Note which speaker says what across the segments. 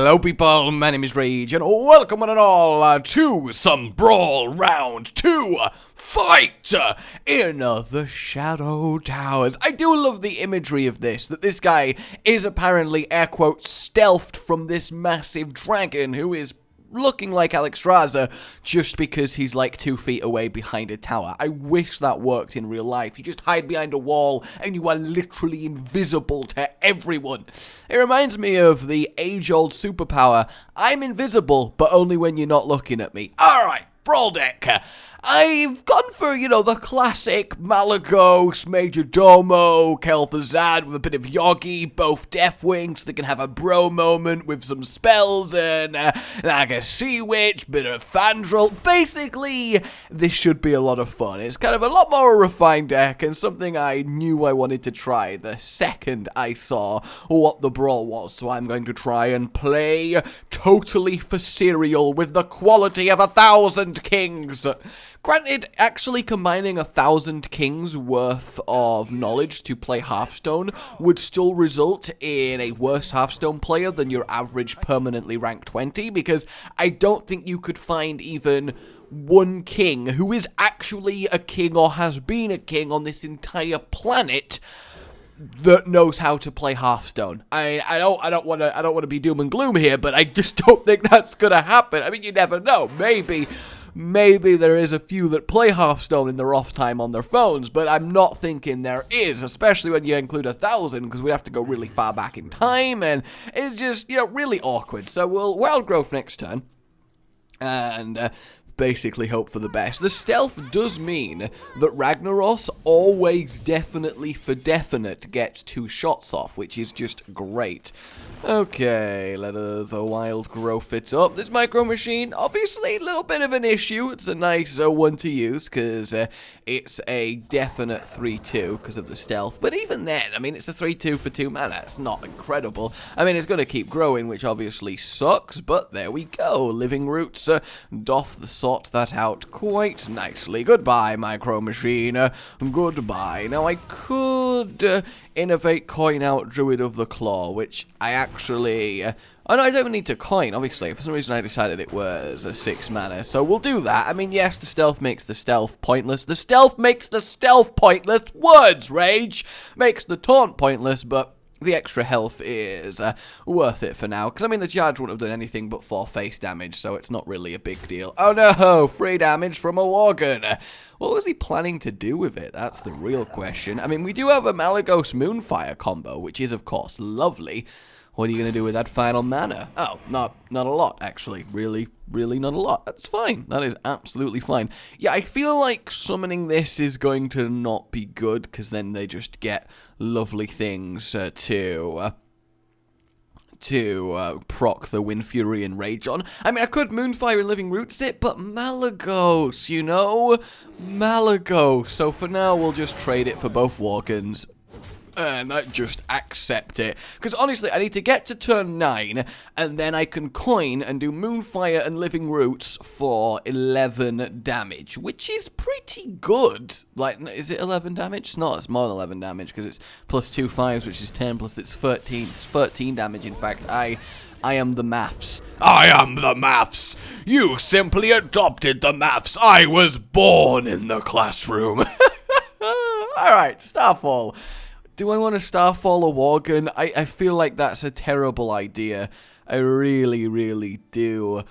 Speaker 1: Hello people, my name is Rage, and welcome one and all to some Brawl Round 2 fight in the Shadow Towers. I do love the imagery of this, that this guy is apparently, air quotes, stealthed from this massive dragon who is looking like Alexstrasza just because he's like 2 feet away behind a tower. I wish that worked in real life. You just hide behind a wall and you are literally invisible to everyone. It reminds me of the age-old superpower, I'm invisible, but only when you're not looking at me. Alright, Brawl deck. I've gone for, you know, the classic Malygos, Majordomo, Kel'Thuzad with a bit of Yoggi, both Deathwing, so they can have a bro moment with some spells, and like a Sea Witch, bit of Fandral. Basically, this should be a lot of fun. It's kind of a lot more refined deck, and something I knew I wanted to try the second I saw what the Brawl was, so I'm going to try and play totally for cereal with the quality of 1,000 Kings. Granted, actually combining 1,000 Kings worth of knowledge to play Hearthstone would still result in a worse Hearthstone player than your average permanently ranked 20, because I don't think you could find even one king who is actually a king or has been a king on this entire planet that knows how to play Hearthstone. I don't want to be doom and gloom here, but I just don't think that's gonna happen. I mean, you never know. Maybe there is a few that play Hearthstone in their off time on their phones, but I'm not thinking there is, especially when you include 1,000, because we have to go really far back in time, and it's just, you know, really awkward. So we'll Wild Growth next turn, and basically hope for the best. The stealth does mean that Ragnaros always definitely for definite gets 2 shots off, which is just great. Okay, let us Wild Growth it up. This Micro Machine, obviously a little bit of an issue. It's a nice one to use because it's a definite 3-2 because of the stealth. But even then, I mean, it's a 3-2 for 2 mana. It's not incredible. I mean, it's going to keep growing, which obviously sucks, but there we go. Living Roots doth sort that out quite nicely. Goodbye, Micro Machine. Goodbye. Now, I could innovate coin out Druid of the Claw, which I actually oh no, I don't need to coin, obviously. For some reason I decided it was a 6 mana, so we'll do that. I mean, yes, the stealth makes the stealth pointless. The stealth makes the stealth pointless. Words, Rage! Makes the taunt pointless, but the extra health is worth it for now. Because, I mean, the charge wouldn't have done anything but 4 face damage, so it's not really a big deal. Oh no, 3 damage from a Worgen. What was he planning to do with it? That's the real question. I mean, we do have a Malygos Moonfire combo, which is, of course, lovely. What are you going to do with that final mana? Oh, not a lot, actually. Really not a lot. That's fine. That is absolutely fine. Yeah, I feel like summoning this is going to not be good, because then they just get lovely things to proc the Wind Fury and Rage on. I mean, I could Moonfire and Living Roots it, but Malygos, you know? Malygos. So for now, we'll just trade it for both Worgens. And I just accept it. Because honestly, I need to get to turn 9, and then I can coin and do Moonfire and Living Roots for 11 damage, which is pretty good. Like, is it 11 damage? It's not, it's more than 11 damage, because it's plus 2 5s, which is 10, plus it's 13. It's 13 damage, in fact. I am the maths. I am the maths. You simply adopted the maths. I was born in the classroom. Alright, Starfall. Do I want to Starfall a Worgen? I feel like that's a terrible idea. I really do.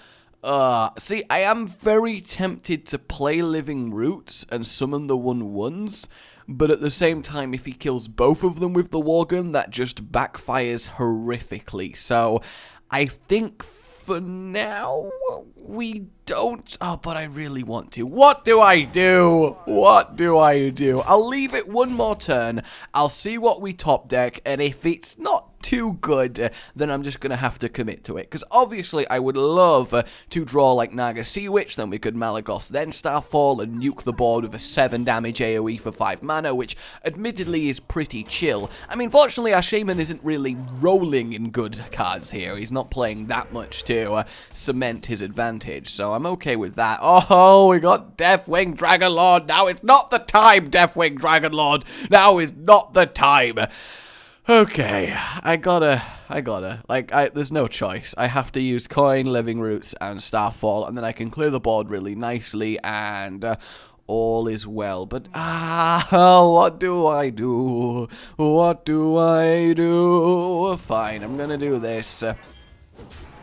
Speaker 1: See, I am very tempted to play Living Roots and summon the 1/1s, but at the same time, if he kills both of them with the Worgen, that just backfires horrifically. So, I think for now, we don't. Oh, but I really want to. What do I do? What do I do? I'll leave it one more turn. I'll see what we top deck, and if it's not too good, then I'm just going to have to commit to it. Because obviously, I would love to draw like Naga Sea Witch, then we could Malygos, then Starfall, and nuke the board with a 7 damage AoE for 5 mana, which admittedly is pretty chill. I mean, fortunately, our Shaman isn't really rolling in good cards here. He's not playing that much to cement his advantage, so I'm okay with that. Oh, we got Deathwing Dragonlord. Now it's not the time, Deathwing Dragonlord. Now is not the time. Okay, I gotta I gotta. Like, there's no choice. I have to use Coin, Living Roots, and Starfall, and then I can clear the board really nicely, and all is well. But, what do I do? What do I do? Fine, I'm gonna do this.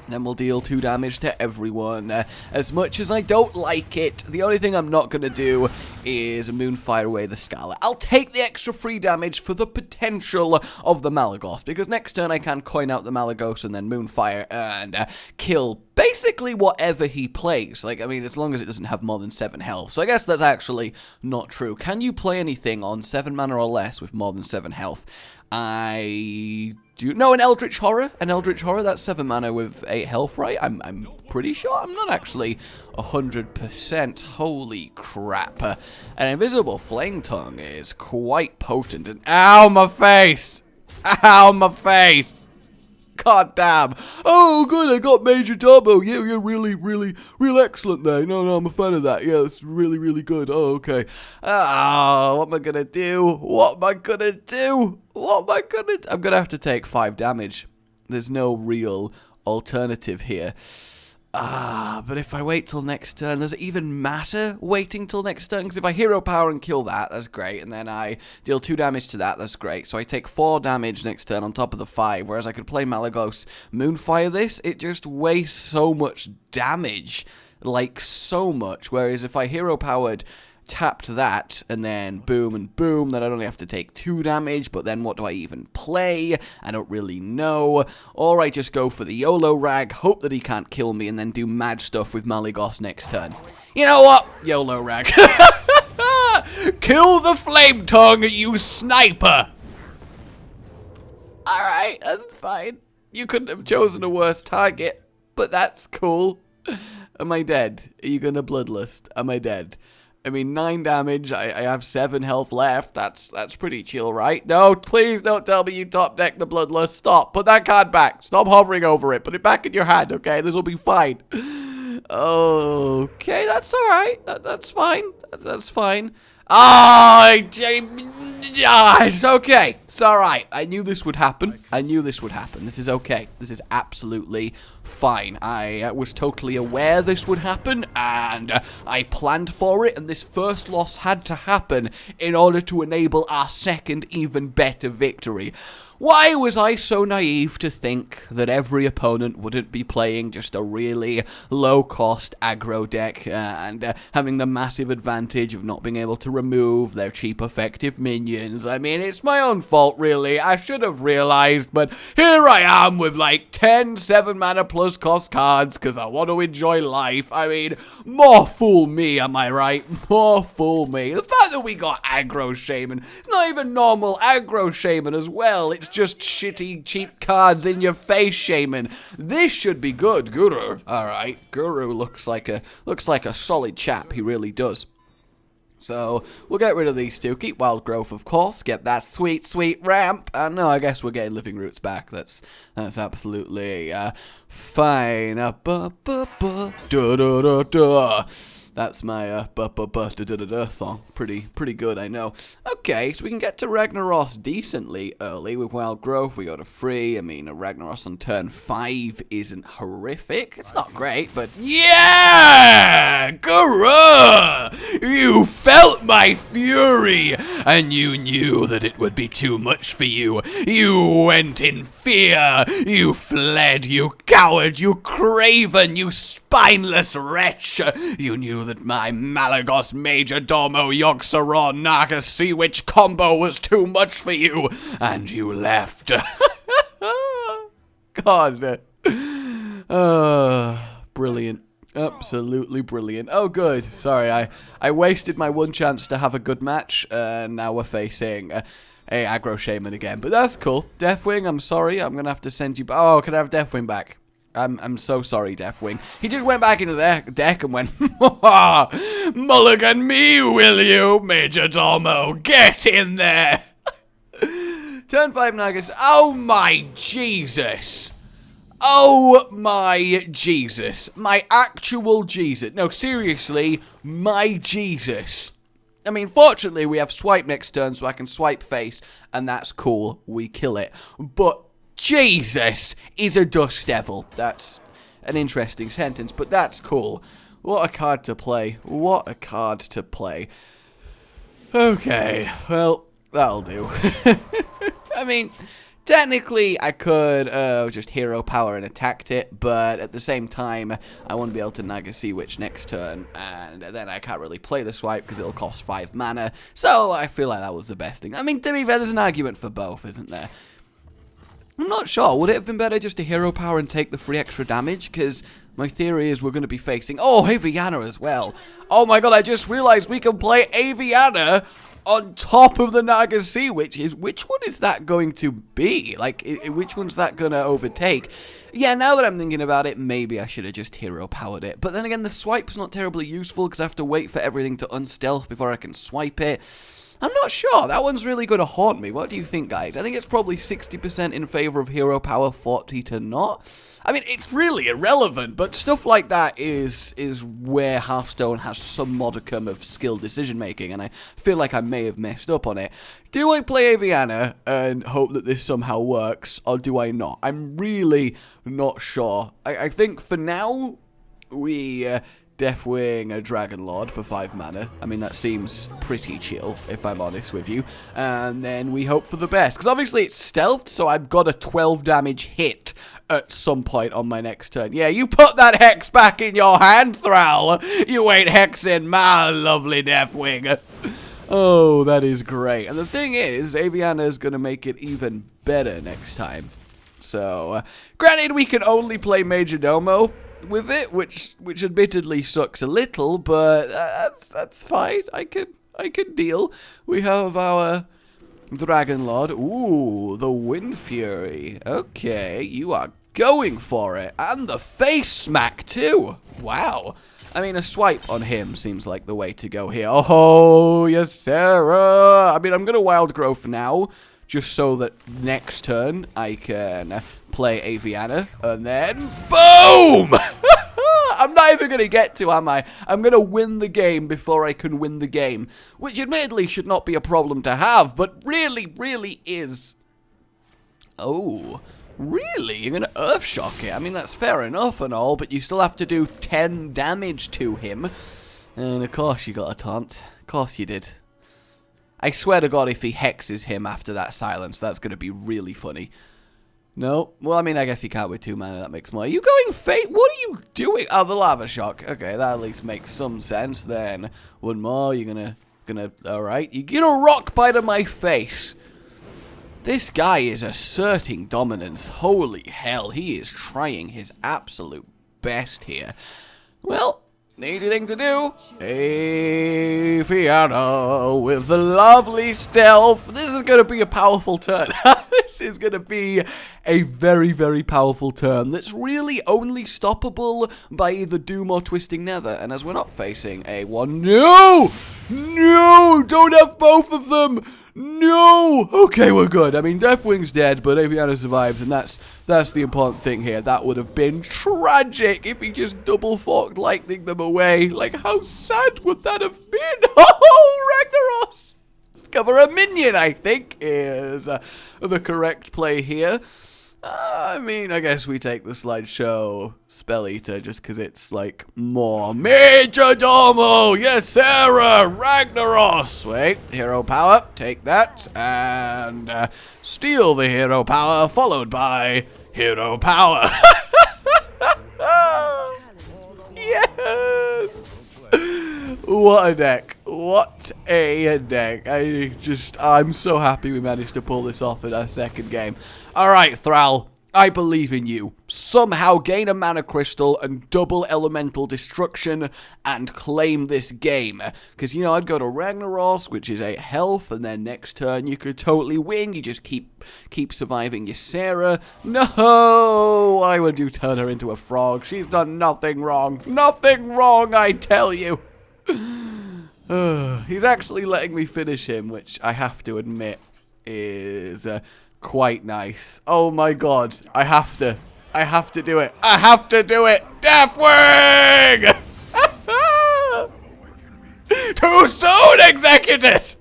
Speaker 1: Then we'll deal 2 damage to everyone. As much as I don't like it, the only thing I'm not going to do is Moonfire away the Scarlet. I'll take the extra free damage for the potential of the Malygos, because next turn I can coin out the Malygos and then Moonfire and kill basically whatever he plays. Like, I mean, as long as it doesn't have more than 7 health. So I guess that's actually not true. Can you play anything on 7 mana or less with more than 7 health? I do know an Eldritch Horror. An Eldritch Horror, that's 7 mana with 8 health, right? I'm pretty sure. I'm not actually 100%. Holy crap. An Invisible Flame Tongue is quite potent. And ow, my face! Ow, my face! God damn. Oh, good, I got Major Domo. Yeah, real excellent there. No, I'm a fan of that. Yeah, it's really good. Oh, okay. What am I gonna do? I'm gonna have to take 5 damage. There's no real alternative here. But if I wait till next turn, does it even matter waiting till next turn? Because if I hero power and kill that, that's great. And then I deal 2 damage to that, that's great. So I take 4 damage next turn on top of the 5. Whereas I could play Malygos Moonfire this. It just wastes so much damage. Like, so much. Whereas if I hero powered, tapped that, and then boom and boom, then I'd only have to take 2 damage, but then what do I even play? I don't really know. Or I just go for the YOLO rag, hope that he can't kill me, and then do mad stuff with Malygos next turn. You know what? YOLO rag. Kill the Flame Tongue, you sniper! Alright, that's fine. You couldn't have chosen a worse target, but that's cool. Am I dead? Are you gonna Bloodlust? Am I dead? I mean, 9 damage, I have 7 health left, that's pretty chill, right? No, please don't tell me you top deck the Bloodlust, stop, put that card back, stop hovering over it, put it back in your hand, okay, this will be fine. Okay, that's alright, that's fine, that's fine. It's okay. It's alright. I knew this would happen. This is okay. This is absolutely fine. I was totally aware this would happen, and I planned for it, and this first loss had to happen in order to enable our second, even better victory. Why was I so naive to think that every opponent wouldn't be playing just a really low-cost aggro deck and having the massive advantage of not being able to remove their cheap effective minions? I mean, it's my own fault, really. I should have realized, but here I am with like 10 7-mana plus cost cards because I want to enjoy life. I mean, more fool me, am I right? More fool me. The fact that we got aggro shaman, it's not even normal aggro shaman as well. It's just shitty, cheap cards in your face, shaman. This should be good, Guru. All right, Guru looks like a solid chap. He really does. So we'll get rid of these 2. Keep Wild Growth, of course. Get that sweet ramp. And no, I guess we're getting Living Roots back. That's absolutely fine. That's my song. Pretty good, I know. Okay, so we can get to Ragnaros decently early with Wild Growth. We go to 3. I mean, a Ragnaros on turn 5 isn't horrific. It's not great, but yeah! Guru! You felt my fury, and you knew that it would be too much for you. You went in fear. You fled, you coward, you craven, you spineless wretch. You knew that my Malygos Major Domo Yogg-Saron Narcus Sea Witch combo was too much for you, and you left. God. Brilliant. Absolutely brilliant. Oh, good. Sorry, I wasted my one chance to have a good match, and now we're facing a aggro shaman again. But that's cool. Deathwing, I'm sorry. I'm going to have to send you back. Oh, can I have Deathwing back? I'm so sorry, Deathwing. He just went back into the deck and went, mulligan me, will you, Major Domo? Get in there. Turn 5 Nagas. Oh, my Jesus. Oh, my Jesus. My actual Jesus. No, seriously, my Jesus. I mean, fortunately, we have swipe next turn, so I can swipe face, and that's cool. We kill it. But Jesus is a Dust Devil. That's an interesting sentence, but that's cool. What a card to play. What a card to play. Okay, well, that'll do. I mean, technically, I could just hero power and attacked it, but at the same time, I want to be able to Naga Sea Witch next turn, and then I can't really play the swipe because it'll cost 5 mana, so I feel like that was the best thing. I mean, to be fair, there's an argument for both, isn't there? I'm not sure. Would it have been better just to hero power and take the free extra damage? Because my theory is we're going to be facing... Oh, Aviana as well. Oh my god, I just realized we can play Aviana on top of the Naga Sea Witch. Which one is that going to be? Like, which one's that going to overtake? Yeah, now that I'm thinking about it, maybe I should have just hero powered it. But then again, the swipe's not terribly useful because I have to wait for everything to unstealth before I can swipe it. I'm not sure. That one's really going to haunt me. What do you think, guys? I think it's probably 60% in favor of hero power, 40 to not. I mean, it's really irrelevant, but stuff like that is where Hearthstone has some modicum of skill decision-making, and I feel like I may have messed up on it. Do I play Aviana and hope that this somehow works, or do I not? I'm really not sure. I think for now, we... Deathwing a Dragon Lord for 5 mana. I mean, that seems pretty chill, if I'm honest with you. And then we hope for the best. Because obviously it's stealthed, so I've got a 12 damage hit at some point on my next turn. Yeah, you put that hex back in your hand, Thrall. You ain't hexing my lovely Deathwing. Oh, that is great. And the thing is, Aviana is going to make it even better next time. So, granted, we can only play Major Domo with it, which admittedly sucks a little, but that's fine. I can deal. We have our Dragon Lord. Ooh, the Wind Fury. Okay, you are going for it, and the face smack too. Wow. I mean, a swipe on him seems like the way to go here. Oh, yes, Sarah. I mean, I'm gonna Wild Growth now, just so that next turn I can play Aviana, and then boom! I'm not even going to get to, am I? I'm going to win the game before I can win the game, which admittedly should not be a problem to have, but really is. Oh, really? You're going to Earthshock it? I mean, that's fair enough and all, but you still have to do 10 damage to him. And of course you got a taunt. Of course you did. I swear to God, if he hexes him after that silence, that's going to be really funny. No? Well, I mean, I guess he can't with 2 mana. That makes more. Are you going fate? What are you doing? Oh, the Lava Shock. Okay, that at least makes some sense. Then, one more. You're gonna, alright. You're gonna Rock Bite on my face. This guy is asserting dominance. Holy hell, he is trying his absolute best here. Well, the easy thing to do. Aviana with the lovely stealth. This is going to be a powerful turn. This is going to be a very powerful turn that's really only stoppable by either Doom or Twisting Nether. And as we're not facing a one... No! No! Don't have both of them! No! Okay, we're good. I mean, Deathwing's dead, but Aviana survives, and that's the important thing here. That would have been tragic if he just double forked lightning them away. Like, how sad would that have been? Oh, Ragnaros! Discover a minion, I think, is the correct play here. I mean, I guess we take the slideshow Spell Eater just because it's like more Major Domo. Yes, Sarah, Ragnaros. Wait, hero power. Take that and steal the hero power, followed by hero power. Yes. What a deck. What a deck. I'm so happy we managed to pull this off in our second game. Alright, Thrall, I believe in you. Somehow gain a mana crystal and double elemental destruction and claim this game. Because, you know, I'd go to Ragnaros, which is 8 health, and then next turn you could totally win. You just keep surviving your Sarah. No! Why would you turn her into a frog? She's done nothing wrong. Nothing wrong, I tell you. He's actually letting me finish him, which I have to admit is... quite nice. Oh my god. I have to do it. I have to do it. Deathwing! Too soon, Executus!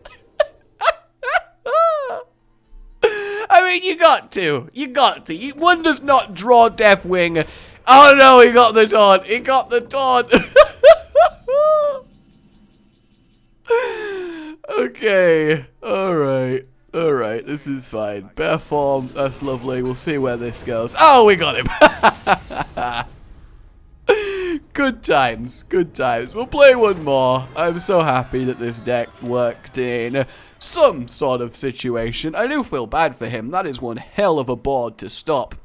Speaker 1: I mean, you got to. You got to. One does not draw Deathwing. Oh, no, he got the taunt. He got the taunt. Okay. Alright. Alright, this is fine. Bear form. That's lovely. We'll see where this goes. Oh, we got him. Good times, good times. We'll play one more. I'm so happy that this deck worked in some sort of situation. I do feel bad for him. That is one hell of a board to stop.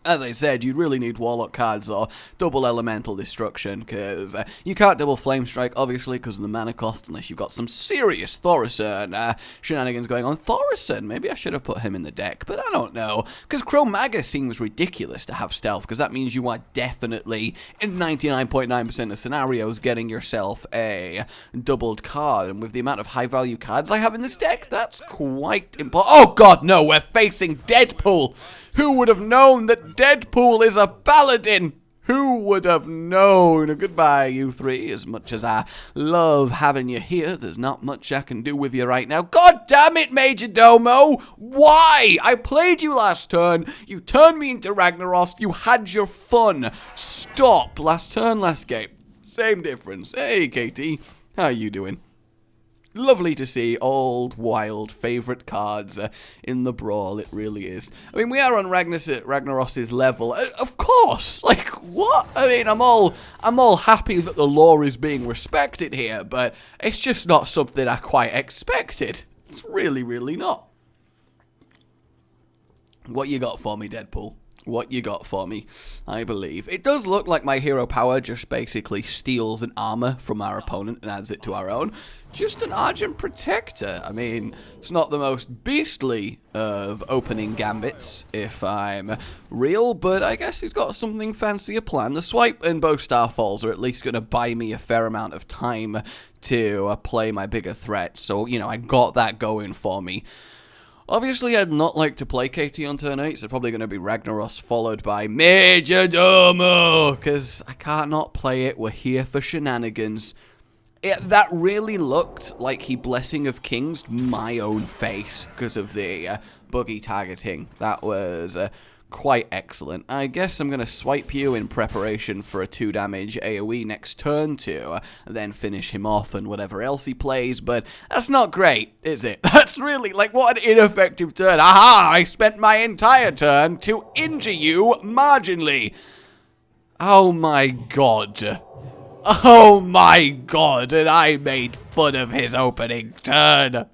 Speaker 1: As I said, you really need Warlock cards or double Elemental Destruction, because you can't double Flame Strike, obviously, because of the mana cost, unless you've got some serious Thaurissan shenanigans going on. Thaurissan, maybe I should have put him in the deck, but I don't know, because Chromaga seems ridiculous to have Stealth, because that means you are definitely, in 99.9% of scenarios, getting yourself a doubled card, and with the amount of high-value cards I have in this deck, that's quite important. Oh god, no, we're facing Deadpool! Who would have known that Deadpool is a paladin? Who would have known? Goodbye, you three. As much as I love having you here, there's not much I can do with you right now. God damn it, Major Domo! Why? I played you last turn. You turned me into Ragnaros. You had your fun. Stop. Last turn, last game. Same difference. Hey, Katie. How you doing? Lovely to see old, wild, favourite cards in the Brawl, it really is. I mean, we are on Ragnaros's level, of course, like, what? I mean, I'm all happy that the lore is being respected here, but it's just not something I quite expected. It's really, really not. What you got for me, Deadpool? What you got for me, I believe. It does look like my hero power just basically steals an armor from our opponent and adds it to our own. Just an Argent Protector. I mean, it's not the most beastly of opening gambits, if I'm real, but I guess he's got something fancier planned. The Swipe and both Starfalls are at least going to buy me a fair amount of time to play my bigger threats, so, you know, I got that going for me. Obviously, I'd not like to play KT on turn 8, so probably going to be Ragnaros followed by Major Domo, because I can't not play it. We're here for shenanigans. That really looked like he Blessing of Kings my own face because of the buggy targeting. That was quite excellent. I guess I'm going to swipe you in preparation for a 2 damage AoE next turn to then finish him off and whatever else he plays, but that's not great, is it? That's really, like, what an ineffective turn. Aha! I spent my entire turn to injure you marginally. Oh my god. Oh my god, and I made fun of his opening turn.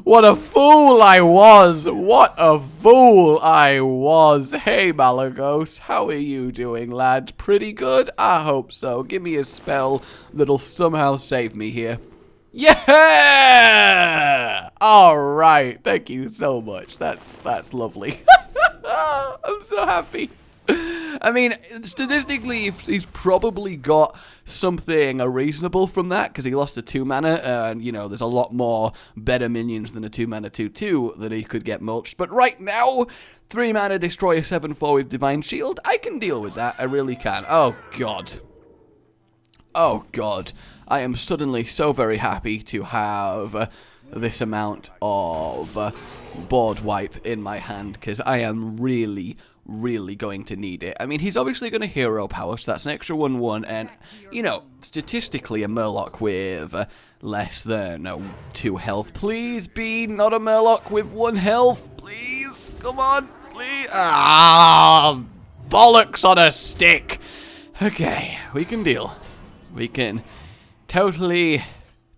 Speaker 1: What a fool I was. What a fool I was. Hey, Malagos, how are you doing, lad? Pretty good? I hope so. Give me a spell that'll somehow save me here. Yeah! Alright, thank you so much. That's lovely. I'm so happy. I mean, statistically, he's probably got something reasonable from that, because he lost a 2 mana, and, you know, there's a lot more better minions than a 2 mana 2/2 that he could get mulched. But right now, 3 mana, destroy a 7/4 with Divine Shield, I can deal with that, I really can. Oh, God. Oh, God. I am suddenly so very happy to have this amount of board wipe in my hand, because I am really going to need it. I mean, he's obviously going to hero power, so that's an extra 1/1, and, you know, statistically a Murloc with less than 2 health. Please be not a Murloc with 1 health, please. Come on, please. Ah, bollocks on a stick. Okay, we can deal. We can totally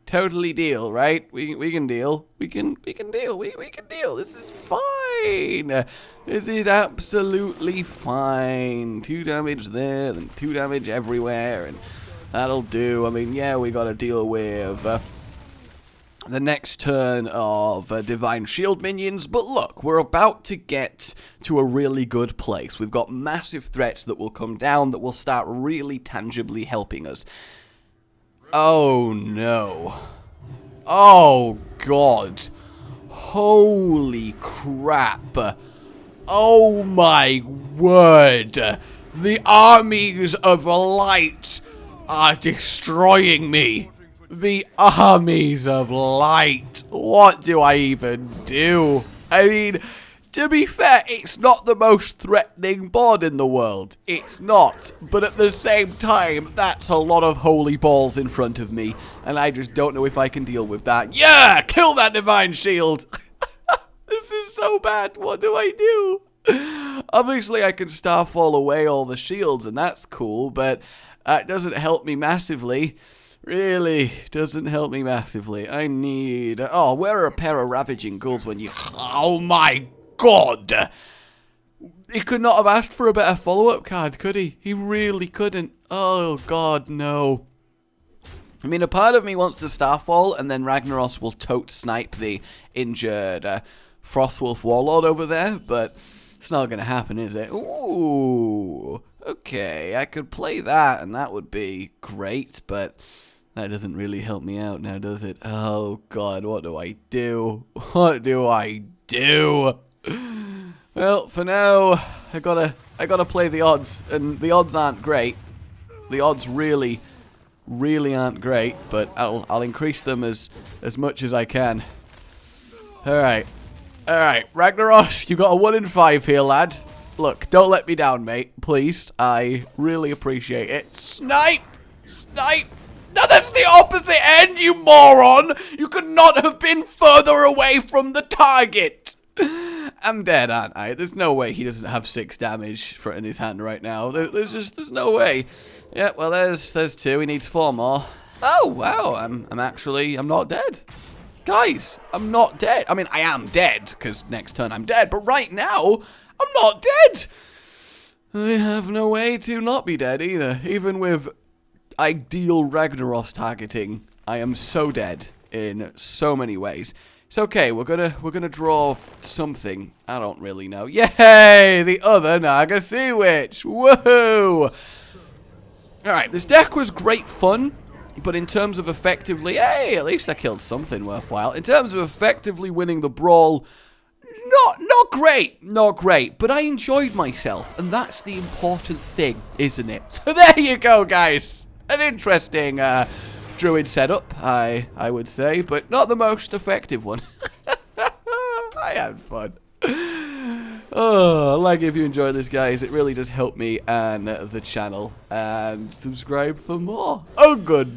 Speaker 1: deal, right? We can deal. We can deal. We can deal. This is fine. This is absolutely fine. 2 damage there, then 2 damage everywhere, and that'll do. I mean, yeah, we got to deal with the next turn of Divine Shield minions, but look, we're about to get to a really good place. We've got massive threats that will come down that will start really tangibly helping us. Oh no. Oh god. Holy crap. Oh my word. The armies of light are destroying me. The armies of light. What do I even do? I mean, To be fair, it's not the most threatening board in the world. It's not. But at the same time, that's a lot of holy balls in front of me. And I just don't know if I can deal with that. Yeah! Kill that divine shield! This is so bad. What do I do? Obviously, I can Starfall away all the shields, and that's cool. But it doesn't help me massively. Really doesn't help me massively. I need... Oh, where are a pair of Ravaging Ghouls when you... Oh my God! He could not have asked for a better follow-up card, could he? He really couldn't. Oh God, no. I mean, a part of me wants to Starfall, and then Ragnaros will tote snipe the injured Frostwolf Warlord over there, but it's not going to happen, is it? Ooh, okay, I could play that, and that would be great, but that doesn't really help me out now, does it? Oh God, what do I do? What do I do? Well, for now, I gotta play the odds, and the odds aren't great. The odds really aren't great, but I'll increase them as much as I can. All right, Ragnaros, you got a 1 in 5 here, lad. Look, don't let me down, mate. Please, I really appreciate it. Snipe! No, that's the opposite end, you moron! You could not have been further away from the target. I'm dead, aren't I? There's no way he doesn't have 6 damage in his hand right now. There's no way. Yeah, well, there's 2. He needs 4 more. Oh, wow. I'm not dead. Guys, I'm not dead. I mean, I am dead, because next turn I'm dead. But right now, I'm not dead. I have no way to not be dead either. Even with ideal Ragnaros targeting, I am so dead in so many ways. It's okay, we're gonna draw something. I don't really know. Yay! The other Naga Sea Witch! Woohoo! Alright, this deck was great fun, but in terms of effectively... Hey, at least I killed something worthwhile. In terms of effectively winning the Brawl, not great, but I enjoyed myself, and that's the important thing, isn't it? So there you go, guys! An interesting, Druid setup, I would say, but not the most effective one. I had fun. Oh, like if you enjoyed this, guys. It really does help me and the channel. And subscribe for more. Oh, goodbye.